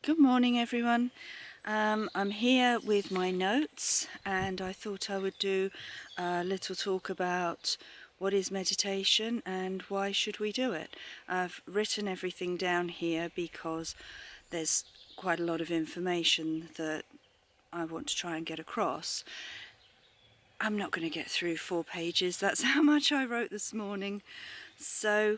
Good morning, everyone. I'm here with my notes, and I thought I would do a little talk about what is meditation and why should we do it. I've written everything down here because there's quite a lot of information that I want to try and get across. I'm not going to get through 4 pages, that's how much I wrote this morning. So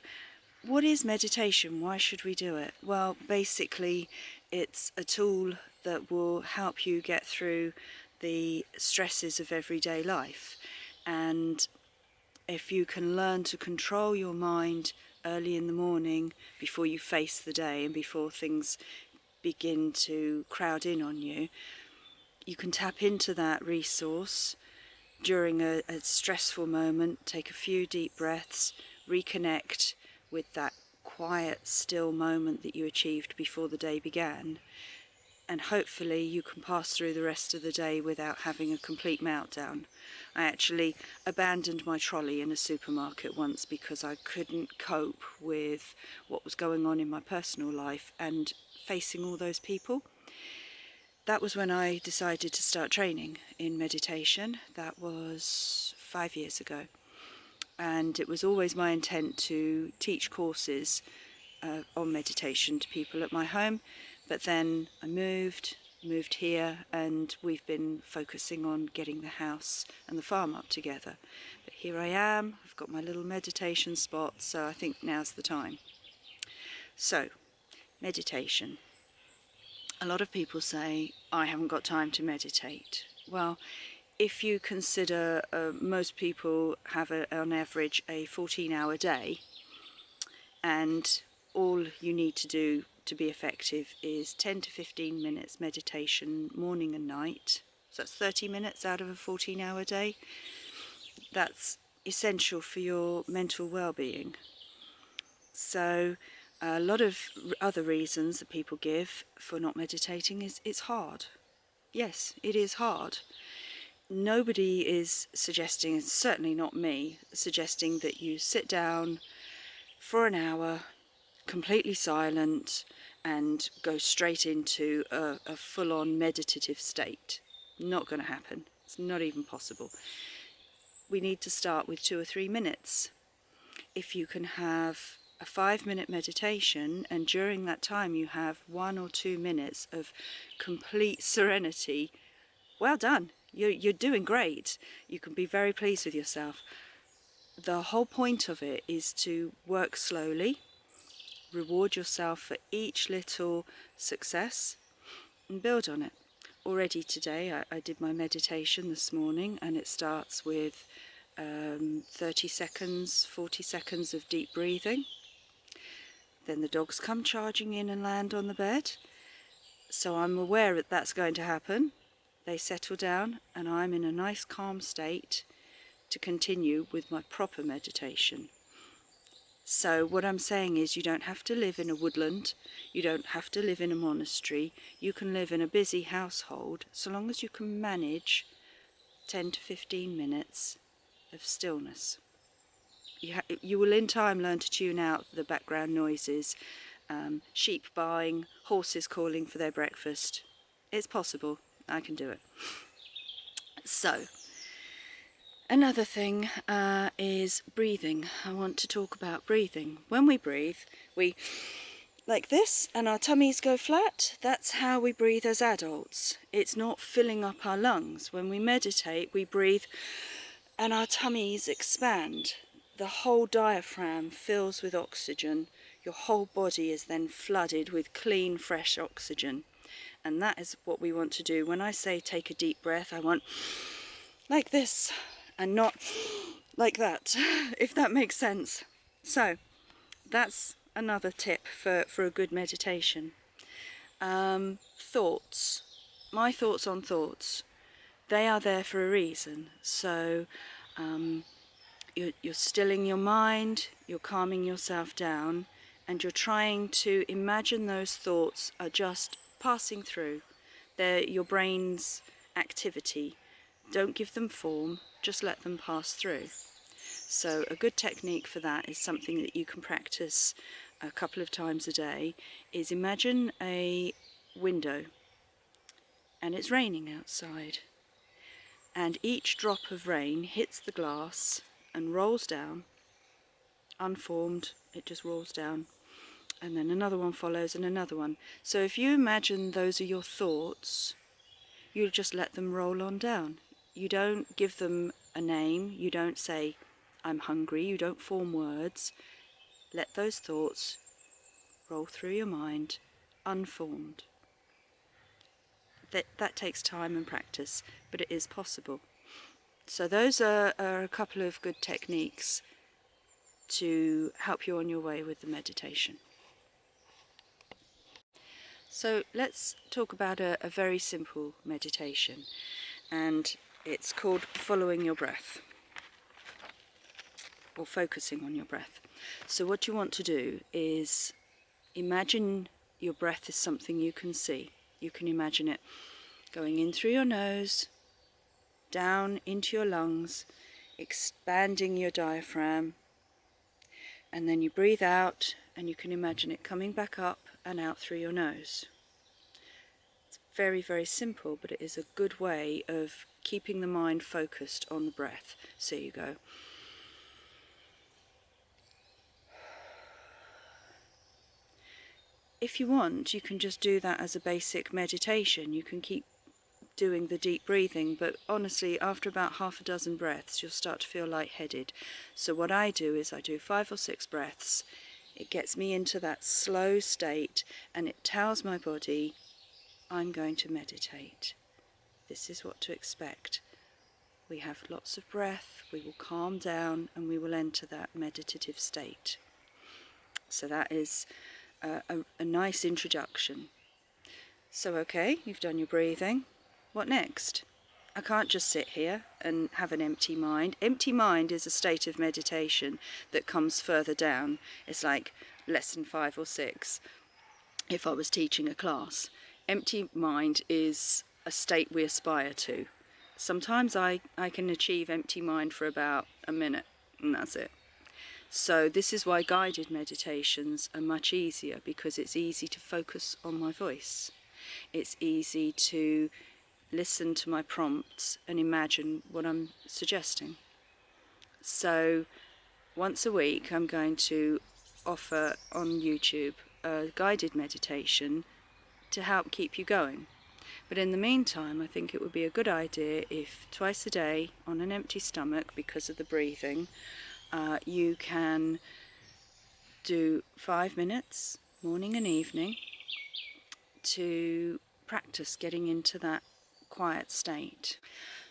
what is meditation? Why should we do it? Well, basically, it's a tool that will help you get through the stresses of everyday life. And if you can learn to control your mind early in the morning before you face the day and before things begin to crowd in on you, you can tap into that resource during a stressful moment, take a few deep breaths, reconnect with that quiet, still moment that you achieved before the day began, and hopefully you can pass through the rest of the day without having a complete meltdown. I actually abandoned my trolley in a supermarket once because I couldn't cope with what was going on in my personal life and facing all those people. That was when I decided to start training in meditation. That was 5 years ago. And it was always my intent to teach courses on meditation to people at my home. But then I moved here, and we've been focusing on getting the house and the farm up together. But here I am, I've got my little meditation spot, so I think now's the time. So, meditation. A lot of people say, I haven't got time to meditate. Well, if you consider most people have on average a 14-hour day, and all you need to do to be effective is 10 to 15 minutes meditation morning and night. So that's 30 minutes out of a 14-hour day. That's essential for your mental well-being. So a lot of other reasons that people give for not meditating is it's hard. Yes, it is hard. Nobody is suggesting, certainly not me, suggesting that you sit down for an hour, completely silent, and go straight into a full-on meditative state. Not going to happen. It's not even possible. We need to start with 2 or 3 minutes. If you can have a 5-minute meditation, and during that time you have 1 or 2 minutes of complete serenity, well done. You're doing great. You can be very pleased with yourself. The whole point of it is to work slowly, reward yourself for each little success, and build on it. Already today I did my meditation this morning, and it starts with 30 seconds, 40 seconds of deep breathing. Then the dogs come charging in and land on the bed, so I'm aware that that's going to happen. They settle down, and I'm in a nice calm state to continue with my proper meditation. So what I'm saying is, you don't have to live in a woodland, you don't have to live in a monastery, you can live in a busy household, so long as you can manage 10 to 15 minutes of stillness. You will in time learn to tune out the background noises, sheep baaing, horses calling for their breakfast. It's possible. I can do it. So, another thing is breathing. I want to talk about breathing. When we breathe, we like this, and our tummies go flat. That's how we breathe as adults. It's not filling up our lungs. When we meditate, we breathe and our tummies expand. The whole diaphragm fills with oxygen. Your whole body is then flooded with clean, fresh oxygen. And that is what we want to do. When I say take a deep breath, I want like this and not like that, if that makes sense. So that's another tip for a good meditation. Thoughts. My thoughts on thoughts. They are there for a reason. So you're stilling your mind, you're calming yourself down, and you're trying to imagine those thoughts are just passing through. They're your brain's activity. Don't give them form, just let them pass through. So a good technique for that is something that you can practice a couple of times a day, is imagine a window and it's raining outside, and each drop of rain hits the glass and rolls down, unformed, it just rolls down, and then another one follows and another one. So if you imagine those are your thoughts, you just let them roll on down. You don't give them a name, you don't say, I'm hungry, you don't form words. Let those thoughts roll through your mind, unformed. That takes time and practice, but it is possible. So those are a couple of good techniques to help you on your way with the meditation. So let's talk about a very simple meditation, and it's called following your breath, or focusing on your breath. So what you want to do is imagine your breath is something you can see. You can imagine it going in through your nose, down into your lungs, expanding your diaphragm, and then you breathe out and you can imagine it coming back up and out through your nose. It's very, very simple, but it is a good way of keeping the mind focused on the breath. So you go. If you want, you can just do that as a basic meditation. You can keep doing the deep breathing, but honestly, after about half a dozen breaths, you'll start to feel lightheaded. So what I do is I do 5 or 6 breaths. It gets me into that slow state, and it tells my body, I'm going to meditate. This is what to expect. We have lots of breath, we will calm down, and we will enter that meditative state. So that is a nice introduction. So okay, you've done your breathing. What next? I can't just sit here and have an empty mind. Empty mind is a state of meditation that comes further down. It's like lesson 5 or 6 if I was teaching a class. Empty mind is a state we aspire to. Sometimes I can achieve empty mind for about a minute, and that's it. So this is why guided meditations are much easier, because it's easy to focus on my voice. It's easy to listen to my prompts and imagine what I'm suggesting. So once a week I'm going to offer on YouTube a guided meditation to help keep you going. But in the meantime, I think it would be a good idea if twice a day on an empty stomach, because of the breathing, you can do 5 minutes morning and evening to practice getting into that quiet state.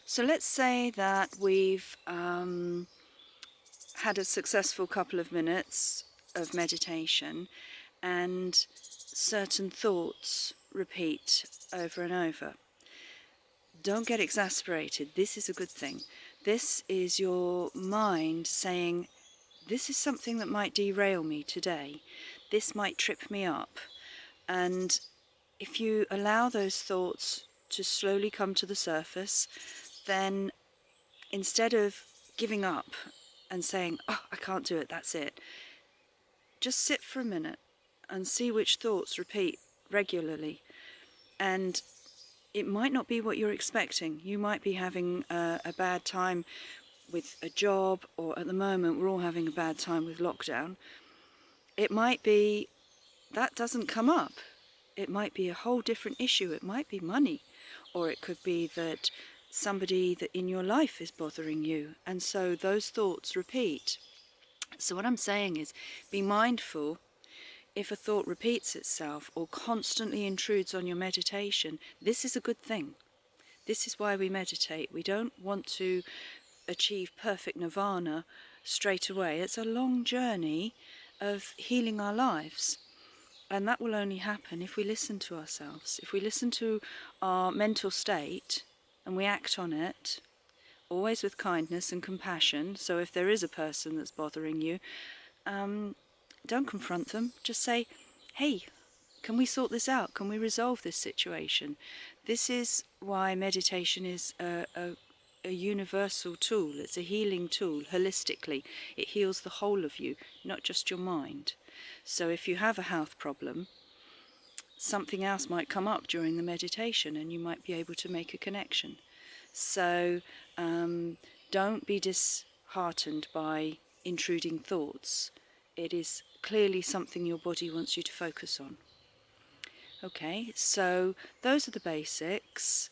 So let's say that we've had a successful couple of minutes of meditation and certain thoughts repeat over and over. Don't get exasperated. This is a good thing. This is your mind saying, this is something that might derail me today. This might trip me up. And if you allow those thoughts to slowly come to the surface, then instead of giving up and saying, oh, I can't do it, that's it, just sit for a minute and see which thoughts repeat regularly. And it might not be what you're expecting. You might be having a bad time with a job, or at the moment we're all having a bad time with lockdown. It might be that doesn't come up. It might be a whole different issue. It might be money, or it could be that somebody that in your life is bothering you, and so those thoughts repeat. So what I'm saying is, be mindful if a thought repeats itself or constantly intrudes on your meditation. This is a good thing. This is why we meditate. We don't want to achieve perfect nirvana straight away. It's a long journey of healing our lives. And that will only happen if we listen to ourselves. If we listen to our mental state and we act on it, always with kindness and compassion. So if there is a person that's bothering you, don't confront them. Just say, hey, can we sort this out? Can we resolve this situation? This is why meditation is a universal tool. It's a healing tool, holistically. It heals the whole of you, not just your mind. So if you have a health problem, something else might come up during the meditation and you might be able to make a connection. So don't be disheartened by intruding thoughts. It is clearly something your body wants you to focus on. Okay, so those are the basics.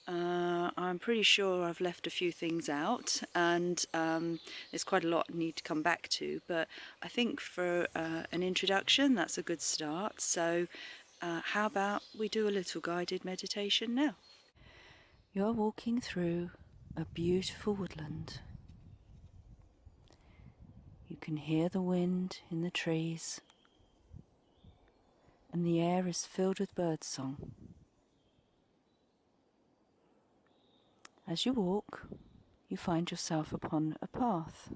I'm pretty sure I've left a few things out, and there's quite a lot I need to come back to, but I think for an introduction, that's a good start. So how about we do a little guided meditation now? You're walking through a beautiful woodland. You can hear the wind in the trees, and the air is filled with birdsong. As you walk, you find yourself upon a path,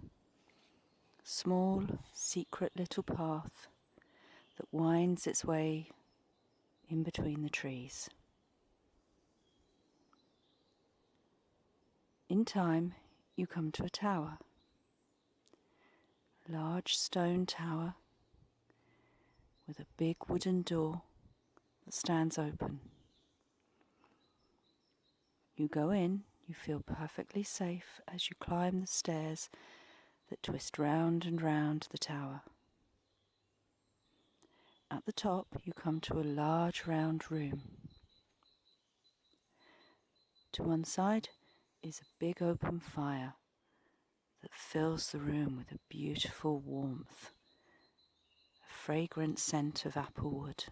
small, secret little path that winds its way in between the trees. In time, you come to a tower, a large stone tower with a big wooden door that stands open. You go in, you feel perfectly safe as you climb the stairs that twist round and round the tower. At the top, you come to a large round room. To one side is a big open fire that fills the room with a beautiful warmth, a fragrant scent of apple wood.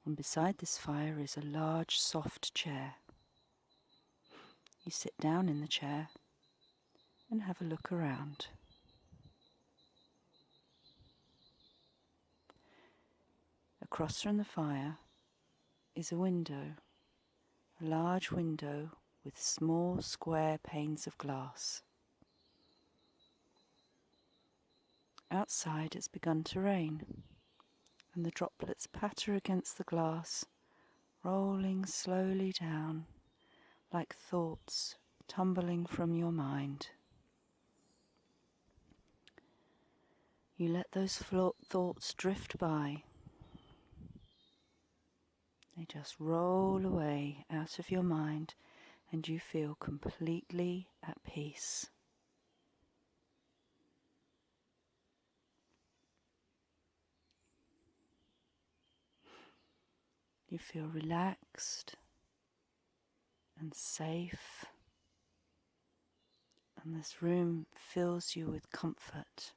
And beside this fire is a large soft chair. You sit down in the chair and have a look around. Across from the fire is a window, a large window with small square panes of glass. Outside it's begun to rain, and the droplets patter against the glass, rolling slowly down like thoughts tumbling from your mind. You let those thoughts drift by. They just roll away out of your mind, and you feel completely at peace. You feel relaxed and safe, and this room fills you with comfort.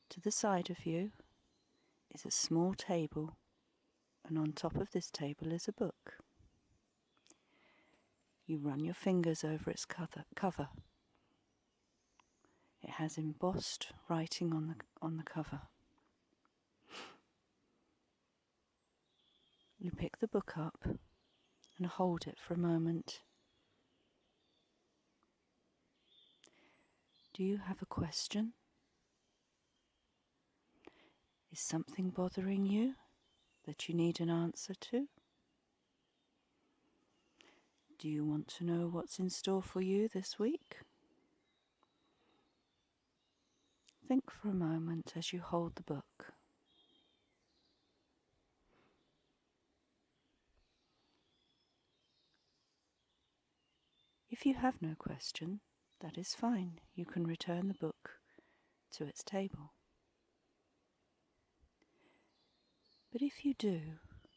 To the side of you is a small table, and on top of this table is a book. You run your fingers over its cover. It has embossed writing on the cover. You pick the book up and hold it for a moment. Do you have a question? Is something bothering you that you need an answer to? Do you want to know what's in store for you this week? Think for a moment as you hold the book. If you have no question, that is fine. You can return the book to its table. But if you do,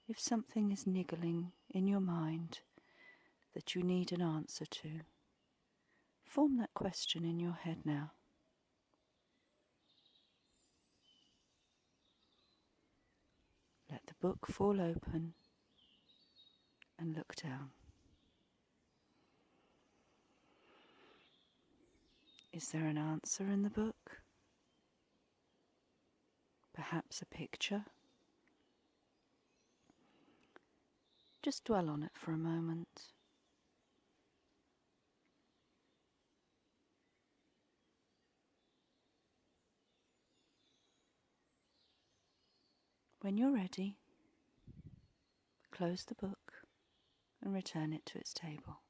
if something is niggling in your mind that you need an answer to, form that question in your head now. Let the book fall open and look down. Is there an answer in the book? Perhaps a picture? Just dwell on it for a moment. When you're ready, close the book and return it to its table.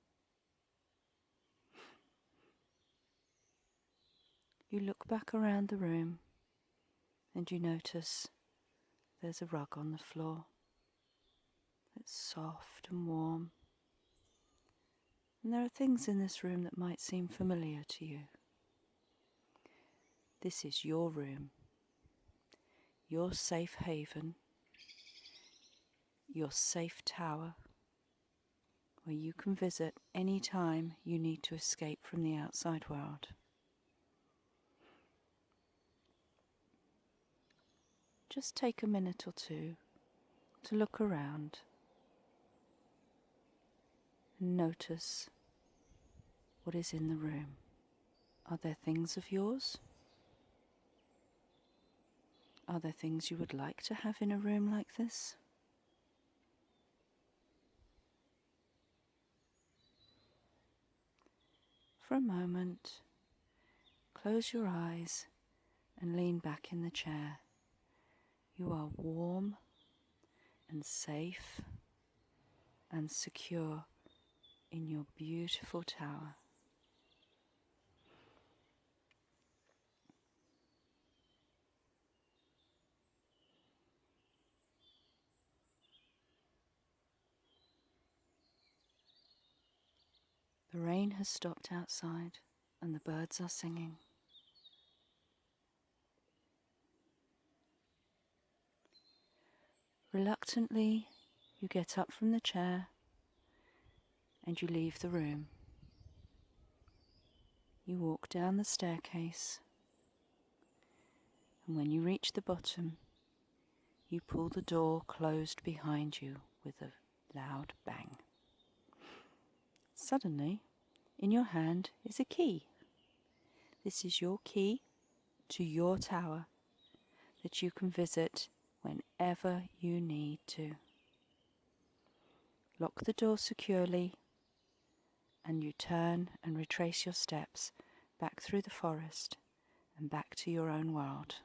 You look back around the room And you notice there's a rug on the floor. It's soft and warm. And there are things in this room that might seem familiar to you. This is your room, your safe haven, your safe tower, where you can visit any time you need to escape from the outside world. Just take a minute or two to look around and notice what is in the room. Are there things of yours? Are there things you would like to have in a room like this? For a moment, close your eyes and lean back in the chair. You are warm and safe and secure in your beautiful tower. The rain has stopped outside and the birds are singing. Reluctantly, you get up from the chair and you leave the room. You walk down the staircase, and when you reach the bottom, you pull the door closed behind you with a loud bang. Suddenly, in your hand is a key. This is your key to your tower that you can visit whenever you need to. Lock the door securely, and you turn and retrace your steps back through the forest and back to your own world.